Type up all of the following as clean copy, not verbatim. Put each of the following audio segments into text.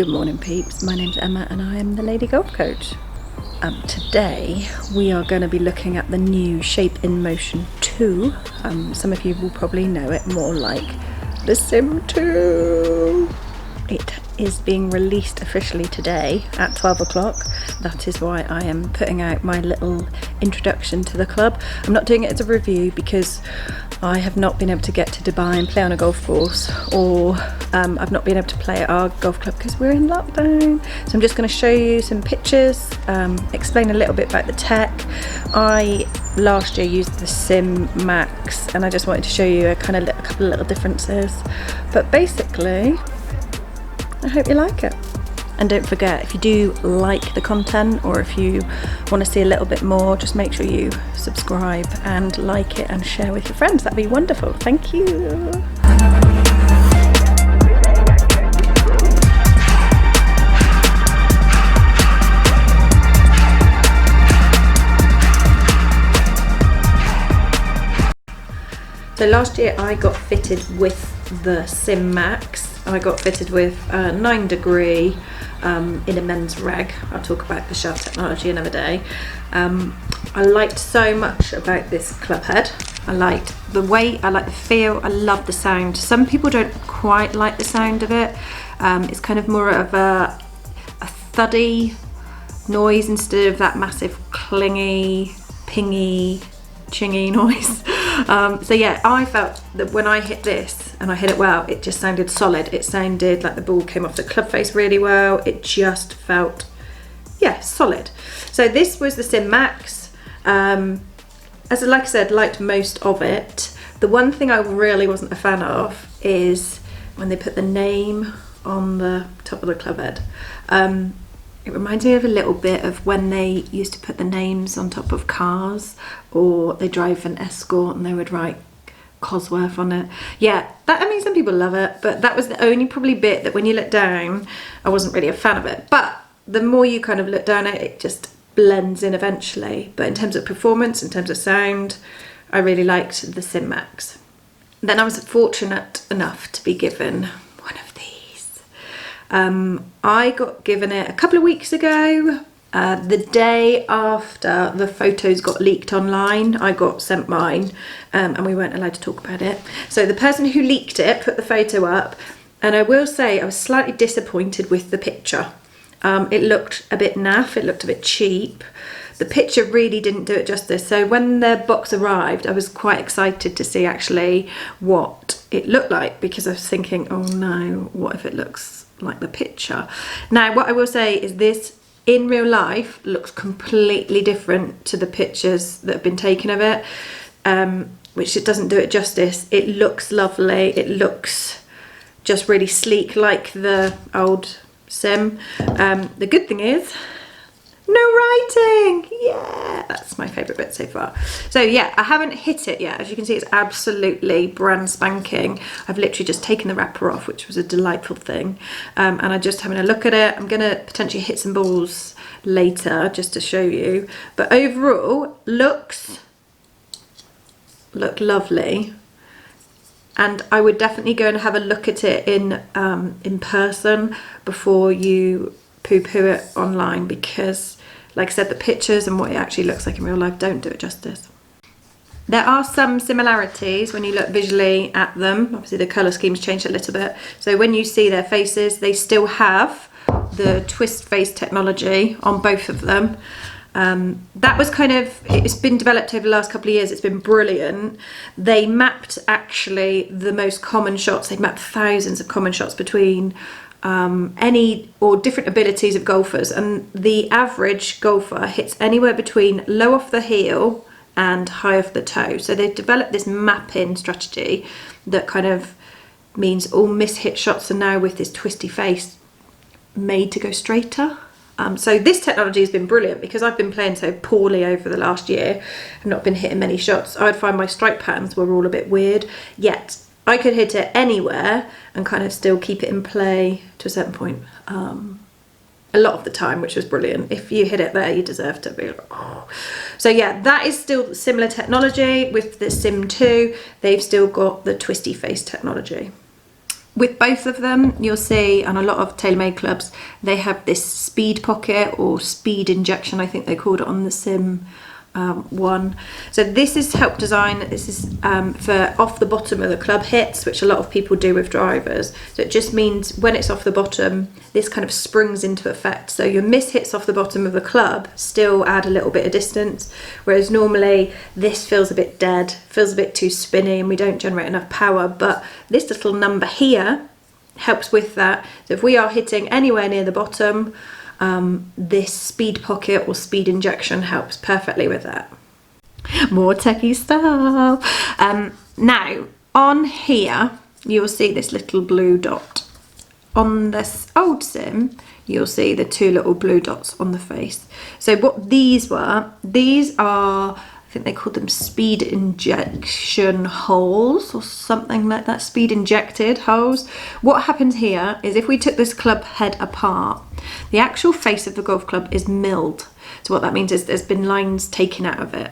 Good morning, peeps. My name's Emma and I am the Lady Golf Coach. Today we are going to be looking at the new Shape in Motion 2. Some of you will probably know it more like the SIM2. It is being released officially today at 12 o'clock. That is why I am putting out my little introduction to the club. I'm not doing it as a review because I have not been able to get to Dubai and play on a golf course, or I've not been able to play at our golf club because we're in lockdown. So I'm just going to show you some pictures, explain a little bit about the tech. I last year used the SIM Max and I just wanted to show you a couple of little differences. But basically, I hope you like it. And don't forget, if you do like the content or if you want to see a little bit more, just make sure you subscribe and like it and share with your friends. That'd be wonderful. Thank you. So last year I got fitted with the SIM Max. I got fitted with 9 degree in a men's reg. I'll talk about the shell technology another day. I liked so much about this club head. I liked the weight, I like the feel, I love the sound. Some people don't quite like the sound of it. It's kind of more of a thuddy noise instead of that massive clingy, pingy, chingy noise. So yeah, I felt that when I hit this and I hit it well, it just sounded solid. It sounded like the ball came off the club face really well. It just felt, yeah, solid. So this was the SIM Max. Like I said, liked most of it. The one thing I really wasn't a fan of is when they put the name on the top of the club head. It reminds me of a little bit of when they used to put the names on top of cars, or they drive an Escort and they would write Cosworth on it. Yeah, I mean, some people love it, but that was the only probably bit that when you look down, I wasn't really a fan of it. But the more you kind of look down at it, it just blends in eventually. But in terms of performance, in terms of sound, I really liked the SIM Max. Then I was fortunate enough to be given one of these. I got given it a couple of weeks ago. The day after the photos got leaked online, I got sent mine, and we weren't allowed to talk about it. So the person who leaked it put the photo up, and I will say I was slightly disappointed with the picture. It looked a bit naff, it looked a bit cheap. The picture really didn't do it justice. So when the box arrived, I was quite excited to see actually what it looked like, because I was thinking, oh no, what if it looks like the picture? Now, what I will say is this in real life looks completely different to the pictures that have been taken of it, which it doesn't do it justice. It looks lovely. It looks just really sleek like the old SIM. The good thing is no writing. Yeah, that's my favourite bit so far. So yeah, I haven't hit it yet. As you can see, it's absolutely brand spanking. I've literally just taken the wrapper off, which was a delightful thing. And I'm just having a look at it. I'm going to potentially hit some balls later just to show you. But overall, look lovely. And I would definitely go and have a look at it in person before you poo-poo it online, because like I said, the pictures and what it actually looks like in real life don't do it justice. There are some similarities when you look visually at them. Obviously the colour scheme's changed a little bit. So when you see their faces, they still have the twist face technology on both of them. That was it's been developed over the last couple of years. It's been brilliant. They mapped actually the most common shots. They mapped thousands of common shots between any or different abilities of golfers, and the average golfer hits anywhere between low off the heel and high off the toe. So they've developed this mapping strategy that kind of means all mishit shots are now with this twisty face made to go straighter. So this technology has been brilliant because I've been playing so poorly over the last year. I've not been hitting many shots. I'd find my strike patterns were all a bit weird, yet I could hit it anywhere and kind of still keep it in play to a certain point. A lot of the time, which was brilliant. If you hit it there, you deserve to be like, oh. So yeah, that is still similar technology with the SIM2. They've still got the twisty face technology. With both of them, you'll see on a lot of TaylorMade clubs, they have this speed pocket or speed injection, I think they called it on the SIM one. So this is help design. This is for off the bottom of the club hits, which a lot of people do with drivers. So it just means when it's off the bottom, this kind of springs into effect. So your miss hits off the bottom of the club still add a little bit of distance, whereas normally this feels a bit dead, feels a bit too spinny, and we don't generate enough power. But this little number here helps with that. So if we are hitting anywhere near the bottom, this speed pocket or speed injection helps perfectly with that. More techie stuff. Now on here you'll see this little blue dot. On this old SIM you'll see the two little blue dots on the face. So what these are, I think they called them speed injection holes or something like that, speed injected holes. What happens here is if we took this club head apart, the actual face of the golf club is milled. So what that means is there's been lines taken out of it.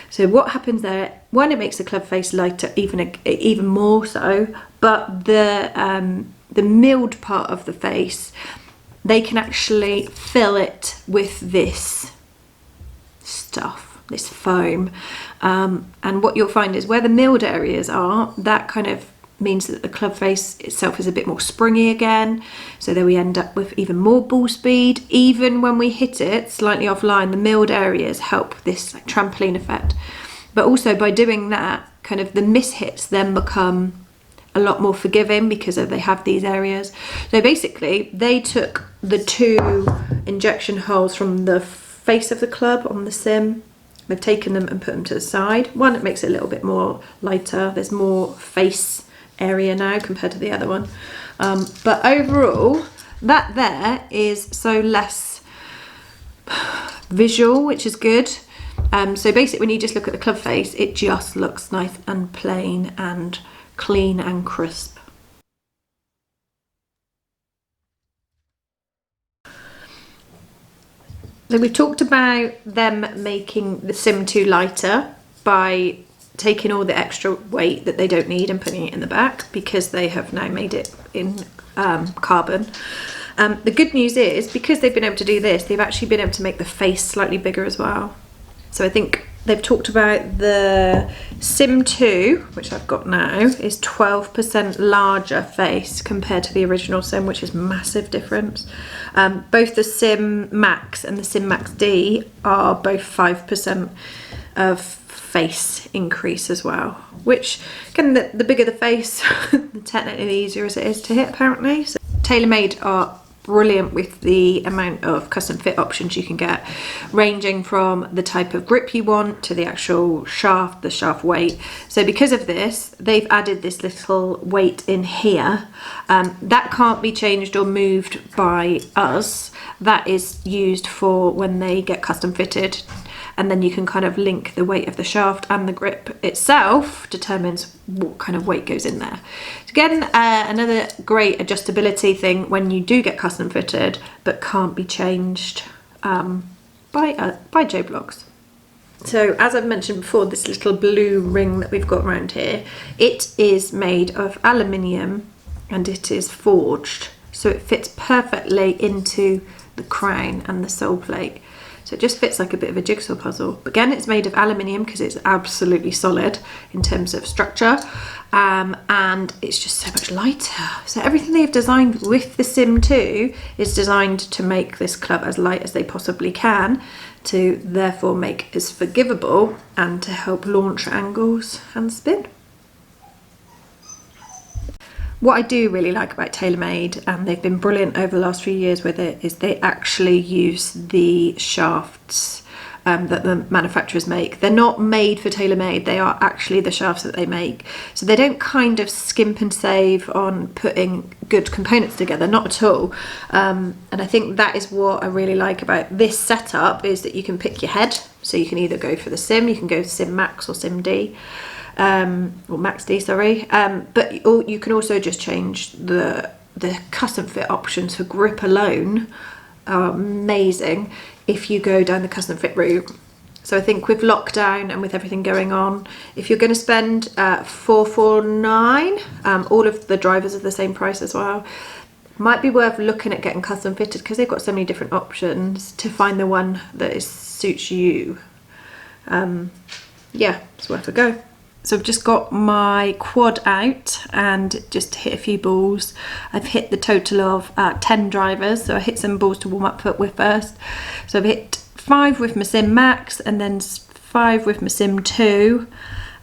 So what happens there, one, it makes the club face lighter even more so, but the milled part of the face, they can actually fill it with this stuff, this foam, and what you'll find is where the milled areas are, that kind of means that the club face itself is a bit more springy again, so then we end up with even more ball speed. Even when we hit it slightly offline, the milled areas help this like trampoline effect. But also by doing that, kind of the miss hits then become a lot more forgiving because they have these areas. So basically they took the two injection holes from the face of the club on the SIM, they've taken them and put them to the side. One, it makes it a little bit more lighter, there's more face area now compared to the other one, but overall that there is so less visual, which is good. So basically when you just look at the club face, it just looks nice and plain and clean and crisp. So we've talked about them making the SIM2 lighter by taking all the extra weight that they don't need and putting it in the back, because they have now made it in carbon. The good news is, because they've been able to do this, they've actually been able to make the face slightly bigger as well. So I think they've talked about the SIM2, which I've got now, is 12% larger face compared to the original SIM, which is massive difference. Both the SIM Max and the SIM Max D are both 5% of face increase as well, which, again, the bigger the face, the technically easier as it is to hit apparently. So TaylorMade are brilliant with the amount of custom fit options you can get, ranging from the type of grip you want to the actual shaft, the shaft weight. So because of this, they've added this little weight in here. That can't be changed or moved by us. That is used for when they get custom fitted, and then you can kind of link the weight of the shaft, and the grip itself determines what kind of weight goes in there. So again, another great adjustability thing when you do get custom fitted, but can't be changed by Joe Bloggs. So as I've mentioned before, this little blue ring that we've got around here, it is made of aluminium and it is forged, so it fits perfectly into the crown and the sole plate. So it just fits like a bit of a jigsaw puzzle. But again, it's made of aluminium because it's absolutely solid in terms of structure, and it's just so much lighter. So everything they've designed with the SIM2 is designed to make this club as light as they possibly can, to therefore make it as forgivable and to help launch angles and spin. What I do really like about TaylorMade, and they've been brilliant over the last few years with it, is they actually use the shafts that the manufacturers make. They're not made for TaylorMade, they are actually the shafts that they make. So they don't kind of skimp and save on putting good components together, not at all. And I think that is what I really like about this setup, is that you can pick your head. So you can either go for the SIM, you can go for SIM Max or SIM D. Or Max D, sorry, but you can also just change the custom fit options for grip alone. Are amazing if you go down the custom fit route. So I think with lockdown and with everything going on, if you're going to spend $449, all of the drivers are the same price as well. Might be worth looking at getting custom fitted because they've got so many different options to find the one that suits you. Yeah, it's worth a go. So I've just got my quad out and just hit a few balls. I've hit the total of 10 drivers, so I hit some balls to warm up with first. So I've hit 5 with my Sim Max and then 5 with my SIM2.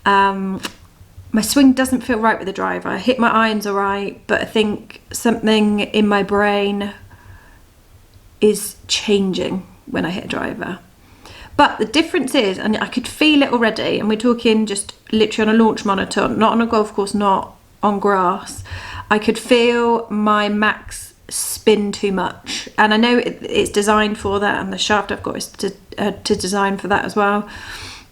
My swing doesn't feel right with the driver. I hit my irons all right, but I think something in my brain is changing when I hit a driver. But the difference is, and I could feel it already, and we're talking just literally on a launch monitor, not on a golf course, not on grass. I could feel my Max spin too much. And I know it's designed for that, and the shaft I've got is to design for that as well.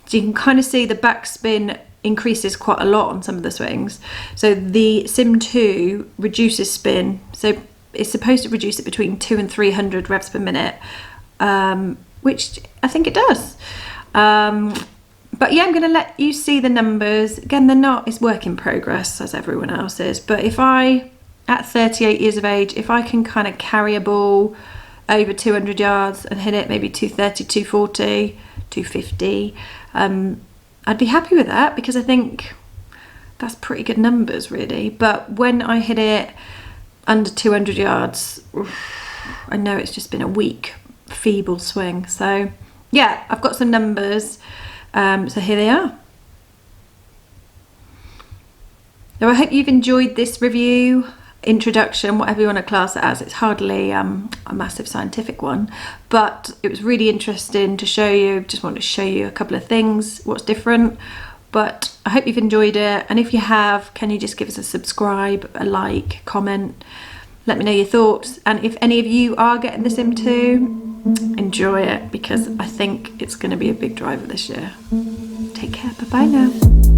So you can kind of see the backspin increases quite a lot on some of the swings. So the SIM2 reduces spin. So it's supposed to reduce it between 200 and 300 revs per minute, which I think it does. But yeah, I'm going to let you see the numbers. Again, they're not, it's work in progress as everyone else is. But if I, at 38 years of age, if I can kind of carry a ball over 200 yards and hit it maybe 230, 240, 250, I'd be happy with that because I think that's pretty good numbers really. But when I hit it under 200 yards, I know it's just been a weak, feeble swing. So yeah, I've got some numbers. So here they are. So I hope you've enjoyed this review, introduction, whatever you want to class it as. It's hardly a massive scientific one, but it was really interesting to show you. Just wanted to show you a couple of things, what's different. But I hope you've enjoyed it, and if you have, can you just give us a subscribe, a like, comment, let me know your thoughts. And if any of you are getting the SIM2, enjoy it because I think it's going to be a big driver this year. Take care, bye bye now.